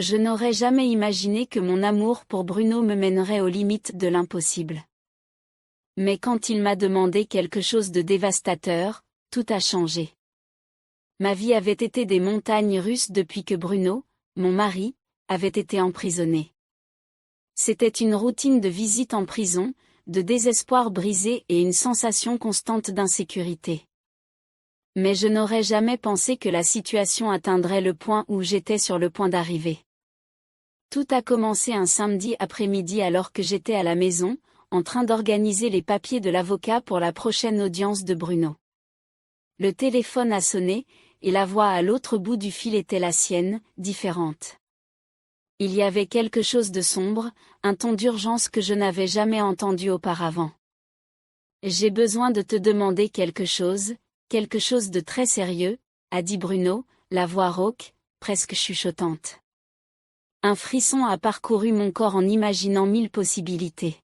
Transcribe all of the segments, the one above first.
Je n'aurais jamais imaginé que mon amour pour Bruno me mènerait aux limites de l'impossible. Mais quand il m'a demandé quelque chose de dévastateur, tout a changé. Ma vie avait été des montagnes russes depuis que Bruno, mon mari, avait été emprisonné. C'était une routine de visite en prison, de désespoir brisé et une sensation constante d'insécurité. Mais je n'aurais jamais pensé que la situation atteindrait le point où j'étais sur le point d'arriver. Tout a commencé un samedi après-midi alors que j'étais à la maison, en train d'organiser les papiers de l'avocat pour la prochaine audience de Bruno. Le téléphone a sonné, et la voix à l'autre bout du fil était la sienne, différente. Il y avait quelque chose de sombre, un ton d'urgence que je n'avais jamais entendu auparavant. « J'ai besoin de te demander quelque chose de très sérieux, » a dit Bruno, la voix rauque, presque chuchotante. Un frisson a parcouru mon corps en imaginant 1000 possibilités.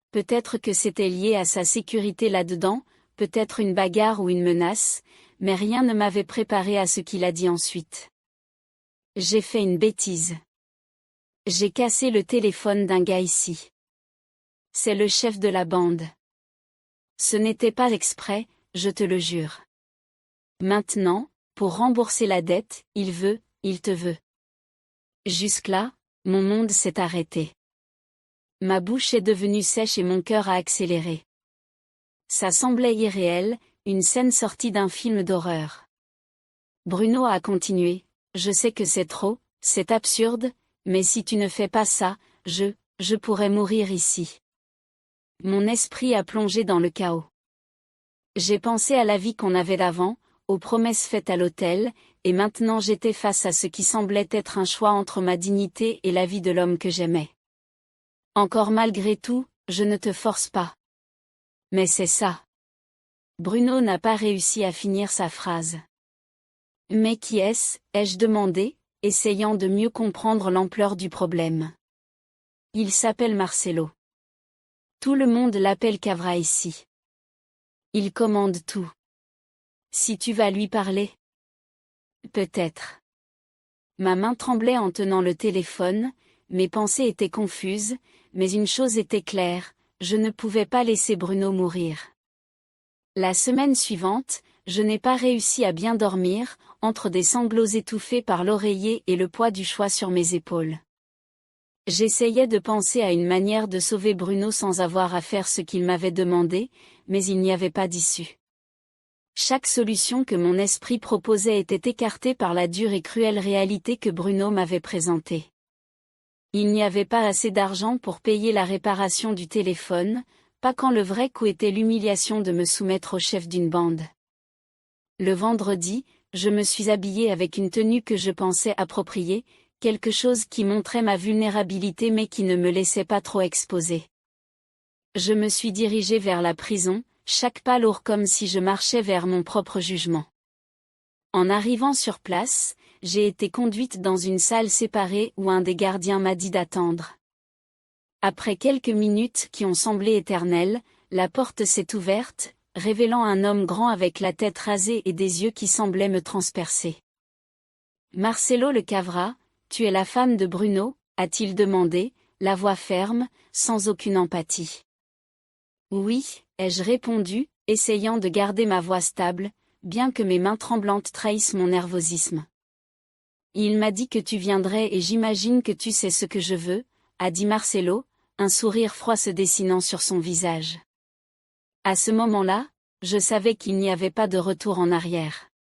Peut-être que c'était lié à sa sécurité là-dedans, peut-être une bagarre ou une menace, mais rien ne m'avait préparé à ce qu'il a dit ensuite. J'ai fait une bêtise. J'ai cassé le téléphone d'un gars ici. C'est le chef de la bande. Ce n'était pas exprès, je te le jure. Maintenant, pour rembourser la dette, il te veut. Jusque-là, mon monde s'est arrêté. Ma bouche est devenue sèche et mon cœur a accéléré. Ça semblait irréel, une scène sortie d'un film d'horreur. Bruno a continué, je sais que c'est trop, c'est absurde, mais si tu ne fais pas ça, je pourrais mourir ici. Mon esprit a plongé dans le chaos. J'ai pensé à la vie qu'on avait d'avant, aux promesses faites à l'hôtel, et maintenant j'étais face à ce qui semblait être un choix entre ma dignité et la vie de l'homme que j'aimais. Encore malgré tout, je ne te force pas. Mais c'est ça. Bruno n'a pas réussi à finir sa phrase. Mais qui est-ce, ai-je demandé, essayant de mieux comprendre l'ampleur du problème. Il s'appelle Marcelo. Tout le monde l'appelle Cavra ici. Il commande tout. Si tu vas lui parler. Peut-être. Ma main tremblait en tenant le téléphone, mes pensées étaient confuses, mais une chose était claire, je ne pouvais pas laisser Bruno mourir. La semaine suivante, je n'ai pas réussi à bien dormir, entre des sanglots étouffés par l'oreiller et le poids du choix sur mes épaules. J'essayais de penser à une manière de sauver Bruno sans avoir à faire ce qu'il m'avait demandé, mais il n'y avait pas d'issue. Chaque solution que mon esprit proposait était écartée par la dure et cruelle réalité que Bruno m'avait présentée. Il n'y avait pas assez d'argent pour payer la réparation du téléphone, pas quand le vrai coup était l'humiliation de me soumettre au chef d'une bande. Le vendredi, je me suis habillée avec une tenue que je pensais appropriée, quelque chose qui montrait ma vulnérabilité mais qui ne me laissait pas trop exposer. Je me suis dirigée vers la prison, chaque pas lourd comme si je marchais vers mon propre jugement. En arrivant sur place, j'ai été conduite dans une salle séparée où un des gardiens m'a dit d'attendre. Après quelques minutes qui ont semblé éternelles, la porte s'est ouverte, révélant un homme grand avec la tête rasée et des yeux qui semblaient me transpercer. « Marcelo le Cavra, tu es la femme de Bruno ?» a-t-il demandé, la voix ferme, sans aucune empathie. « Oui », ai-je répondu, essayant de garder ma voix stable, bien que mes mains tremblantes trahissent mon nervosisme. « Il m'a dit que tu viendrais et j'imagine que tu sais ce que je veux », a dit Marcelo, un sourire froid se dessinant sur son visage. À ce moment-là, je savais qu'il n'y avait pas de retour en arrière.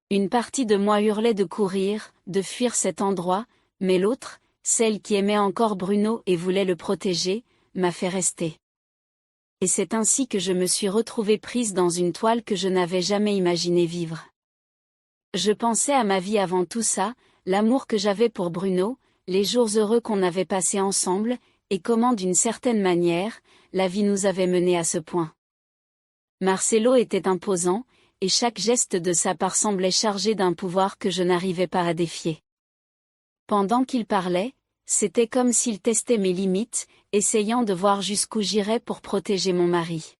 Une partie de moi hurlait de courir, de fuir cet endroit, mais l'autre, celle qui aimait encore Bruno et voulait le protéger, m'a fait rester. Et c'est ainsi que je me suis retrouvée prise dans une toile que je n'avais jamais imaginé vivre. Je pensais à ma vie avant tout ça, l'amour que j'avais pour Bruno, les jours heureux qu'on avait passés ensemble, et comment d'une certaine manière, la vie nous avait menés à ce point. Marcelo était imposant, et chaque geste de sa part semblait chargé d'un pouvoir que je n'arrivais pas à défier. Pendant qu'il parlait, c'était comme s'il testait mes limites, essayant de voir jusqu'où j'irais pour protéger mon mari.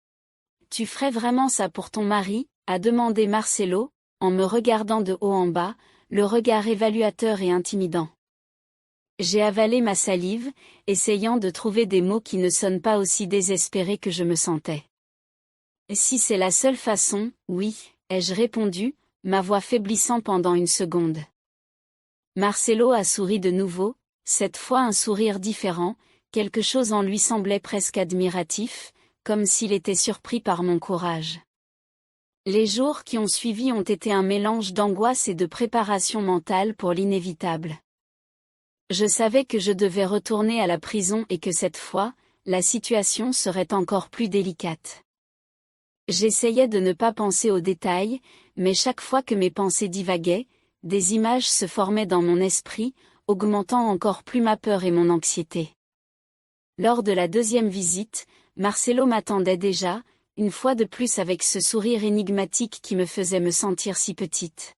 « Tu ferais vraiment ça pour ton mari ?» a demandé Marcelo, en me regardant de haut en bas, le regard évaluateur et intimidant. J'ai avalé ma salive, essayant de trouver des mots qui ne sonnent pas aussi désespérés que je me sentais. Si c'est la seule façon, oui, ai-je répondu, ma voix faiblissant pendant une seconde. Marcelo a souri de nouveau, cette fois un sourire différent, quelque chose en lui semblait presque admiratif, comme s'il était surpris par mon courage. Les jours qui ont suivi ont été un mélange d'angoisse et de préparation mentale pour l'inévitable. Je savais que je devais retourner à la prison et que cette fois, la situation serait encore plus délicate. J'essayais de ne pas penser aux détails, mais chaque fois que mes pensées divaguaient, des images se formaient dans mon esprit, augmentant encore plus ma peur et mon anxiété. Lors de la deuxième visite, Marcelo m'attendait déjà, une fois de plus avec ce sourire énigmatique qui me faisait me sentir si petite.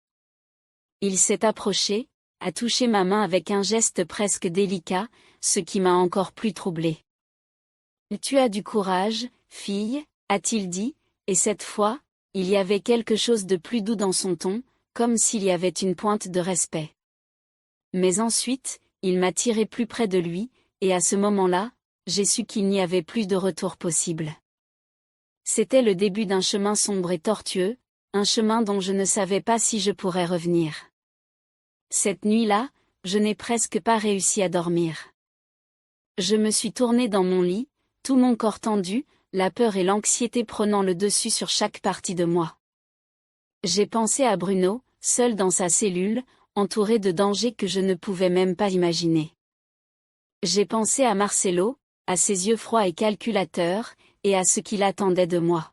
Il s'est approché, a touché ma main avec un geste presque délicat, ce qui m'a encore plus troublée. « Tu as du courage, fille » a-t-il dit, et cette fois, il y avait quelque chose de plus doux dans son ton, comme s'il y avait une pointe de respect. Mais ensuite, il m'a tiré plus près de lui, et à ce moment-là, j'ai su qu'il n'y avait plus de retour possible. C'était le début d'un chemin sombre et tortueux, un chemin dont je ne savais pas si je pourrais revenir. Cette nuit-là, je n'ai presque pas réussi à dormir. Je me suis tournée dans mon lit, tout mon corps tendu, la peur et l'anxiété prenant le dessus sur chaque partie de moi. J'ai pensé à Bruno, seul dans sa cellule, entouré de dangers que je ne pouvais même pas imaginer. J'ai pensé à Marcelo, à ses yeux froids et calculateurs, et à ce qu'il attendait de moi.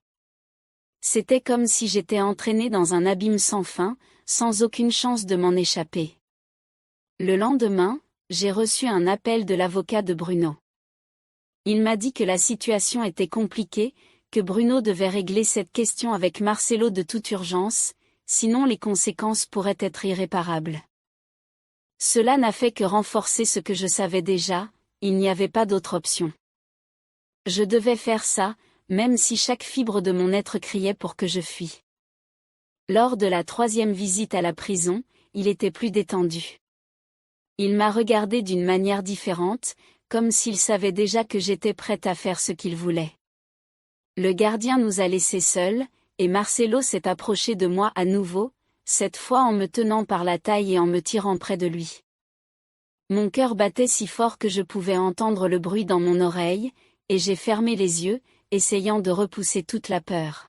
C'était comme si j'étais entraînée dans un abîme sans fin, sans aucune chance de m'en échapper. Le lendemain, j'ai reçu un appel de l'avocat de Bruno. Il m'a dit que la situation était compliquée, que Bruno devait régler cette question avec Marcelo de toute urgence, sinon les conséquences pourraient être irréparables. Cela n'a fait que renforcer ce que je savais déjà, il n'y avait pas d'autre option. Je devais faire ça, même si chaque fibre de mon être criait pour que je fuis. Lors de la troisième visite à la prison, il était plus détendu. Il m'a regardé d'une manière différente, comme s'il savait déjà que j'étais prête à faire ce qu'il voulait. Le gardien nous a laissés seuls, et Marcelo s'est approché de moi à nouveau, cette fois en me tenant par la taille et en me tirant près de lui. Mon cœur battait si fort que je pouvais entendre le bruit dans mon oreille, et j'ai fermé les yeux, essayant de repousser toute la peur.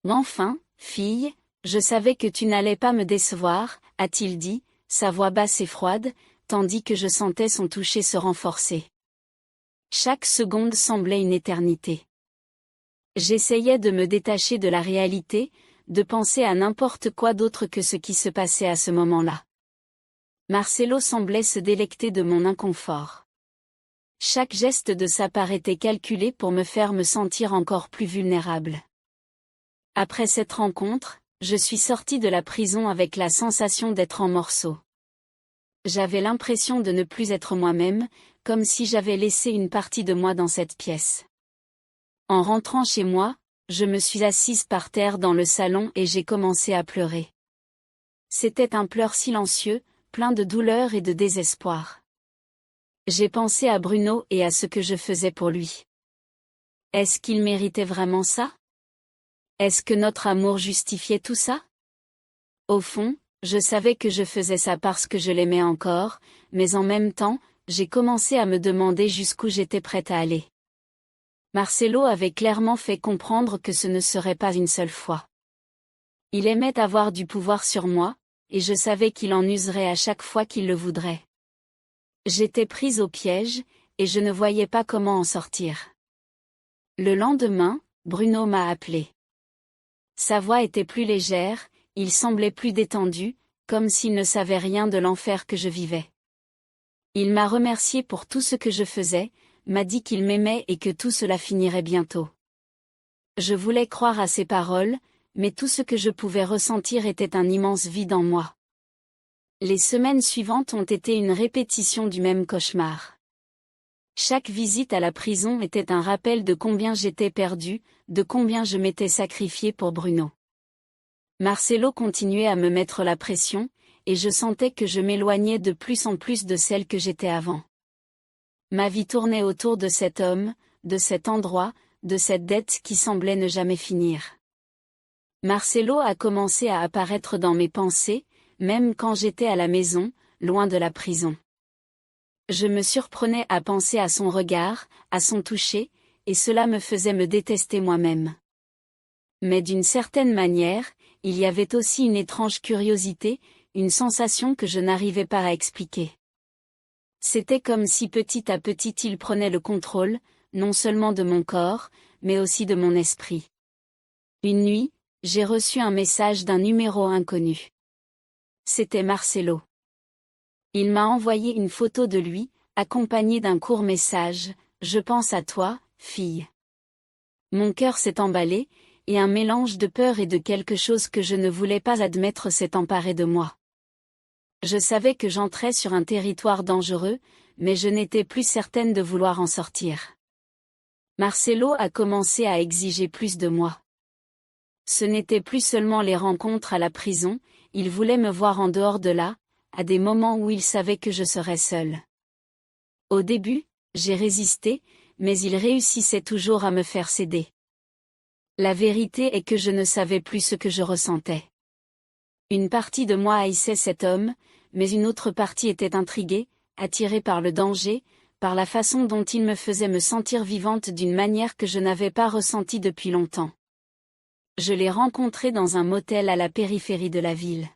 Enfin, fille, je savais que tu n'allais pas me décevoir, a-t-il dit, sa voix basse et froide, tandis que je sentais son toucher se renforcer. Chaque seconde semblait une éternité. J'essayais de me détacher de la réalité, de penser à n'importe quoi d'autre que ce qui se passait à ce moment-là. Marcelo semblait se délecter de mon inconfort. Chaque geste de sa part était calculé pour me faire me sentir encore plus vulnérable. Après cette rencontre, je suis sortie de la prison avec la sensation d'être en morceaux. J'avais l'impression de ne plus être moi-même, comme si j'avais laissé une partie de moi dans cette pièce. En rentrant chez moi, je me suis assise par terre dans le salon et j'ai commencé à pleurer. C'était un pleur silencieux, plein de douleur et de désespoir. J'ai pensé à Bruno et à ce que je faisais pour lui. Est-ce qu'il méritait vraiment ça? Est-ce que notre amour justifiait tout ça? Au fond, je savais que je faisais ça parce que je l'aimais encore, mais en même temps, j'ai commencé à me demander jusqu'où j'étais prête à aller. Marcelo avait clairement fait comprendre que ce ne serait pas une seule fois. Il aimait avoir du pouvoir sur moi, et je savais qu'il en userait à chaque fois qu'il le voudrait. J'étais prise au piège, et je ne voyais pas comment en sortir. Le lendemain, Bruno m'a appelé. Sa voix était plus légère, il semblait plus détendu, comme s'il ne savait rien de l'enfer que je vivais. Il m'a remercié pour tout ce que je faisais, m'a dit qu'il m'aimait et que tout cela finirait bientôt. Je voulais croire à ses paroles, mais tout ce que je pouvais ressentir était un immense vide en moi. Les semaines suivantes ont été une répétition du même cauchemar. Chaque visite à la prison était un rappel de combien j'étais perdue, de combien je m'étais sacrifiée pour Bruno. Marcelo continuait à me mettre la pression, et je sentais que je m'éloignais de plus en plus de celle que j'étais avant. Ma vie tournait autour de cet homme, de cet endroit, de cette dette qui semblait ne jamais finir. Marcelo a commencé à apparaître dans mes pensées, même quand j'étais à la maison, loin de la prison. Je me surprenais à penser à son regard, à son toucher, et cela me faisait me détester moi-même. Mais d'une certaine manière, il y avait aussi une étrange curiosité, une sensation que je n'arrivais pas à expliquer. C'était comme si petit à petit il prenait le contrôle, non seulement de mon corps, mais aussi de mon esprit. Une nuit, j'ai reçu un message d'un numéro inconnu. C'était Marcelo. Il m'a envoyé une photo de lui, accompagnée d'un court message, « Je pense à toi, fille ». Mon cœur s'est emballé, et un mélange de peur et de quelque chose que je ne voulais pas admettre s'est emparé de moi. Je savais que j'entrais sur un territoire dangereux, mais je n'étais plus certaine de vouloir en sortir. Marcelo a commencé à exiger plus de moi. Ce n'était plus seulement les rencontres à la prison, il voulait me voir en dehors de là, à des moments où il savait que je serais seule. Au début, j'ai résisté, mais il réussissait toujours à me faire céder. La vérité est que je ne savais plus ce que je ressentais. Une partie de moi haïssait cet homme, mais une autre partie était intriguée, attirée par le danger, par la façon dont il me faisait me sentir vivante d'une manière que je n'avais pas ressentie depuis longtemps. Je l'ai rencontré dans un motel à la périphérie de la ville.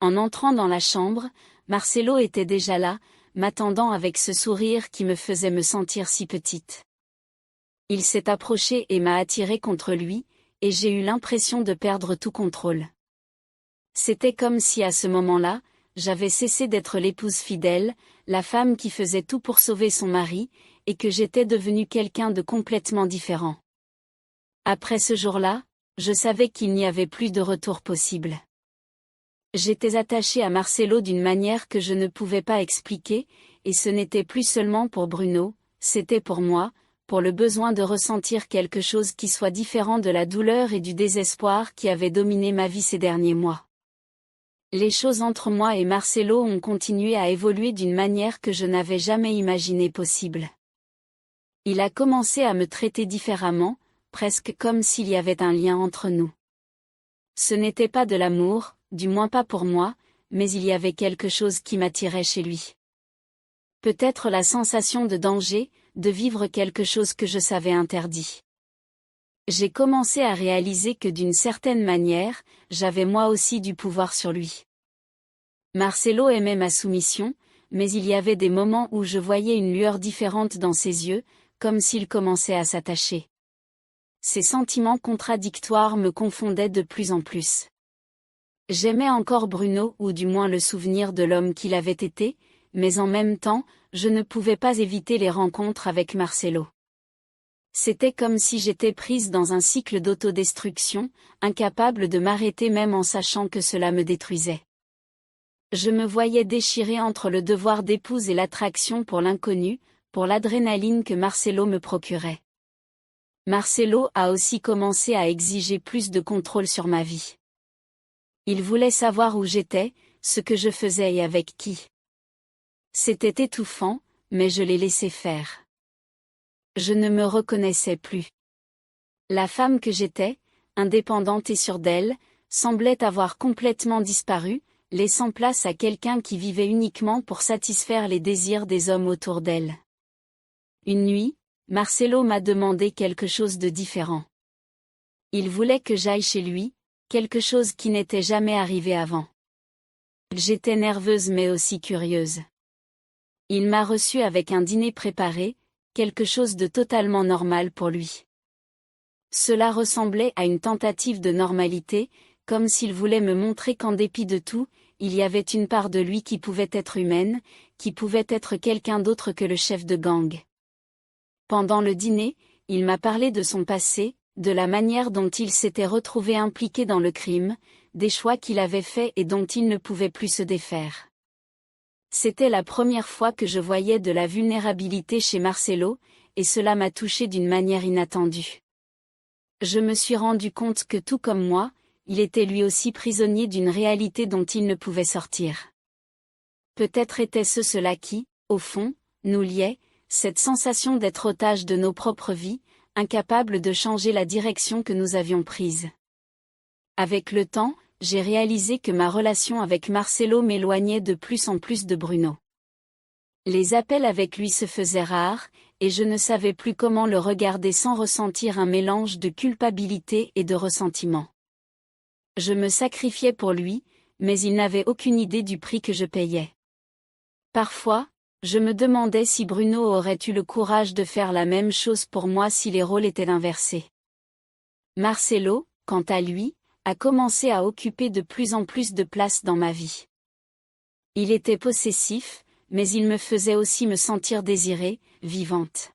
En entrant dans la chambre, Marcelo était déjà là, m'attendant avec ce sourire qui me faisait me sentir si petite. Il s'est approché et m'a attirée contre lui, et j'ai eu l'impression de perdre tout contrôle. C'était comme si à ce moment-là, j'avais cessé d'être l'épouse fidèle, la femme qui faisait tout pour sauver son mari, et que j'étais devenue quelqu'un de complètement différent. Après ce jour-là, je savais qu'il n'y avait plus de retour possible. J'étais attachée à Marcelo d'une manière que je ne pouvais pas expliquer, et ce n'était plus seulement pour Bruno, c'était pour moi, pour le besoin de ressentir quelque chose qui soit différent de la douleur et du désespoir qui avait dominé ma vie ces derniers mois. Les choses entre moi et Marcelo ont continué à évoluer d'une manière que je n'avais jamais imaginé possible. Il a commencé à me traiter différemment, presque comme s'il y avait un lien entre nous. Ce n'était pas de l'amour, du moins pas pour moi, mais il y avait quelque chose qui m'attirait chez lui. Peut-être la sensation de danger, de vivre quelque chose que je savais interdit. J'ai commencé à réaliser que d'une certaine manière, j'avais moi aussi du pouvoir sur lui. Marcelo aimait ma soumission, mais il y avait des moments où je voyais une lueur différente dans ses yeux, comme s'il commençait à s'attacher. Ces sentiments contradictoires me confondaient de plus en plus. J'aimais encore Bruno ou du moins le souvenir de l'homme qu'il avait été, mais en même temps, je ne pouvais pas éviter les rencontres avec Marcelo. C'était comme si j'étais prise dans un cycle d'autodestruction, incapable de m'arrêter même en sachant que cela me détruisait. Je me voyais déchirée entre le devoir d'épouse et l'attraction pour l'inconnu, pour l'adrénaline que Marcelo me procurait. Marcelo a aussi commencé à exiger plus de contrôle sur ma vie. Il voulait savoir où j'étais, ce que je faisais et avec qui. C'était étouffant, mais je l'ai laissé faire. Je ne me reconnaissais plus. La femme que j'étais, indépendante et sûre d'elle, semblait avoir complètement disparu, laissant place à quelqu'un qui vivait uniquement pour satisfaire les désirs des hommes autour d'elle. Une nuit, Marcelo m'a demandé quelque chose de différent. Il voulait que j'aille chez lui, quelque chose qui n'était jamais arrivé avant. J'étais nerveuse mais aussi curieuse. Il m'a reçue avec un dîner préparé, quelque chose de totalement normal pour lui. Cela ressemblait à une tentative de normalité, comme s'il voulait me montrer qu'en dépit de tout, il y avait une part de lui qui pouvait être humaine, qui pouvait être quelqu'un d'autre que le chef de gang. Pendant le dîner, il m'a parlé de son passé, de la manière dont il s'était retrouvé impliqué dans le crime, des choix qu'il avait faits et dont il ne pouvait plus se défaire. C'était la première fois que je voyais de la vulnérabilité chez Marcelo, et cela m'a touchée d'une manière inattendue. Je me suis rendu compte que tout comme moi, il était lui aussi prisonnier d'une réalité dont il ne pouvait sortir. Peut-être était-ce cela qui, au fond, nous liait, cette sensation d'être otage de nos propres vies, incapable de changer la direction que nous avions prise. Avec le temps, j'ai réalisé que ma relation avec Marcelo m'éloignait de plus en plus de Bruno. Les appels avec lui se faisaient rares, et je ne savais plus comment le regarder sans ressentir un mélange de culpabilité et de ressentiment. Je me sacrifiais pour lui, mais il n'avait aucune idée du prix que je payais. Parfois, je me demandais si Bruno aurait eu le courage de faire la même chose pour moi si les rôles étaient inversés. Marcelo, quant à lui, a commencé à occuper de plus en plus de place dans ma vie. Il était possessif, mais il me faisait aussi me sentir désirée, vivante.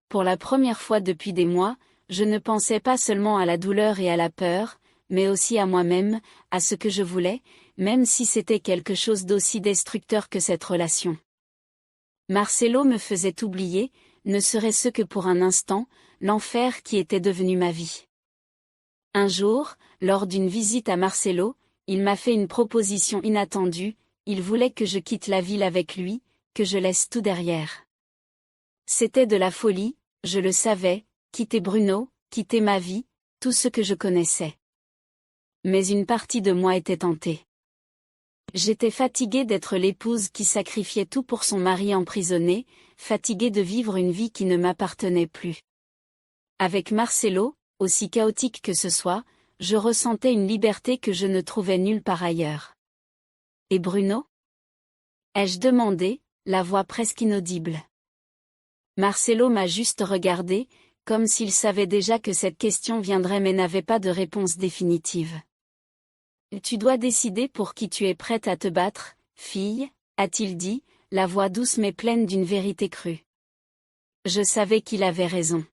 Pour la première fois depuis des mois, je ne pensais pas seulement à la douleur et à la peur, mais aussi à moi-même, à ce que je voulais, même si c'était quelque chose d'aussi destructeur que cette relation. Marcelo me faisait oublier, ne serait-ce que pour un instant, l'enfer qui était devenu ma vie. Un jour, lors d'une visite à Marcelo, il m'a fait une proposition inattendue, il voulait que je quitte la ville avec lui, que je laisse tout derrière. C'était de la folie, je le savais, quitter Bruno, quitter ma vie, tout ce que je connaissais. Mais une partie de moi était tentée. J'étais fatiguée d'être l'épouse qui sacrifiait tout pour son mari emprisonné, fatiguée de vivre une vie qui ne m'appartenait plus. Avec Marcelo, aussi chaotique que ce soit, je ressentais une liberté que je ne trouvais nulle part ailleurs. Et Bruno ? Ai-je demandé, la voix presque inaudible. Marcelo m'a juste regardé, comme s'il savait déjà que cette question viendrait mais n'avait pas de réponse définitive. Tu dois décider pour qui tu es prête à te battre, fille, a-t-il dit, la voix douce mais pleine d'une vérité crue. Je savais qu'il avait raison.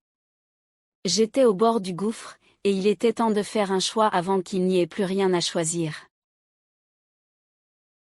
J'étais au bord du gouffre, et il était temps de faire un choix avant qu'il n'y ait plus rien à choisir.